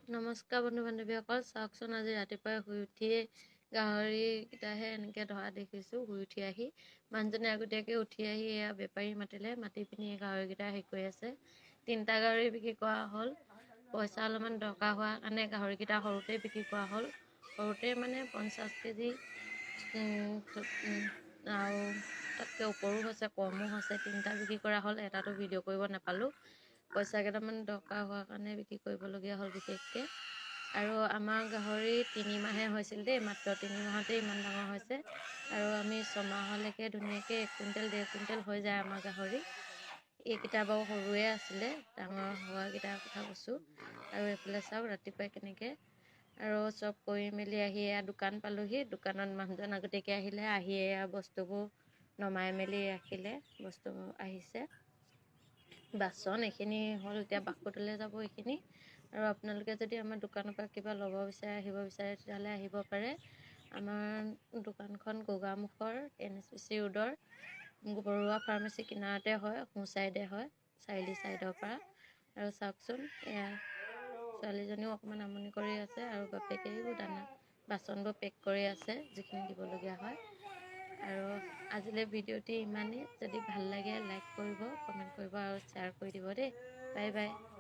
নমস্কাৰ বন্ধু বান্ধৱীসকল, চাওকচোন আজি ৰাতিপুৱাই শুই উঠিয়ে গাহৰিকেইটাহে এনেকৈ ধৰা দেখিছোঁ। শুই উঠি আহি মানুহজনে আগতীয়াকৈ উঠি আহি এয়া বেপাৰী মাতিলে, মাতি পিনি গাহৰিকেইটা হেৰি কৰি আছে। 3টা গাহৰি বিক্ৰী কৰা হ'ল। পইচা অলপমান দৰকাৰ হোৱাৰ কাৰণে গাহৰিকেইটা সৰুতে বিক্ৰী কৰা হ'ল। সৰুতে মানে 50 কেজি আৰু তাতকৈ ওপৰো হৈছে, কমো হৈছে। 3টা বিক্ৰী কৰা হ'ল, এটাতো ভিডিঅ' কৰিব নাপালোঁ। পইচা কেইটামান দৰকাৰ হোৱাৰ কাৰণে বিক্ৰী কৰিবলগীয়া হ'ল বিশেষকৈ। আৰু আমাৰ গাহৰি 3 মাহে হৈছিল দেই, মাত্ৰ 3 মাহতে ইমান ডাঙৰ হৈছে। আৰু আমি 6 মাহলৈকে ধুনীয়াকৈ 1 কুইণ্টেল 1.5 কুইণ্টেল হৈ যায় আমাৰ গাহৰি। এইকেইটা বাৰু সৰুৱে আছিলে, ডাঙৰ হোৱাকেইটাৰ কথা কৈছোঁ। আৰু এইফালে চাওক ৰাতিপুৱাই কেনেকৈ আৰু চব কৰি মেলি আহি এয়া দোকান পালোঁহি। দোকানত মানুহজন আগতীয়াকৈ আহিলে, আহি এয়া বস্তুবোৰ নমাই মেলি ৰাখিলে। বস্তুবোৰ আহিছে, বাচন এইখিনি হ'ল, এতিয়া বাসুটোলৈ যাব এইখিনি। আৰু আপোনালোকে যদি আমাৰ দোকানৰ পৰা কিবা ল'ব বিচাৰে, আহিব বিচাৰে, তেতিয়াহ'লে আহিব পাৰে। আমাৰ দোকানখন গোগামুখৰ NSPC ৰোডৰ বৰুৱা ফাৰ্মাচী কিনাৰতে হয়, সোঁ চাইডে হয়, চাৰিআলি চাইডৰ পৰা। আৰু চাওকচোন এয়া ছোৱালীজনীও অকণমান আমনি কৰি আছে আৰু বাপেকেও দানা বাচনবোৰ পেক কৰি আছে, যিখিনি দিবলগীয়া হয়। আৰু আজিলৈ ভিডিঅ'টি ইমানেই। যদি ভাল লাগে লাইক কৰিব, কমেণ্ট কৰিব আৰু শ্বেয়াৰ কৰি দিব দেই। Bye bye.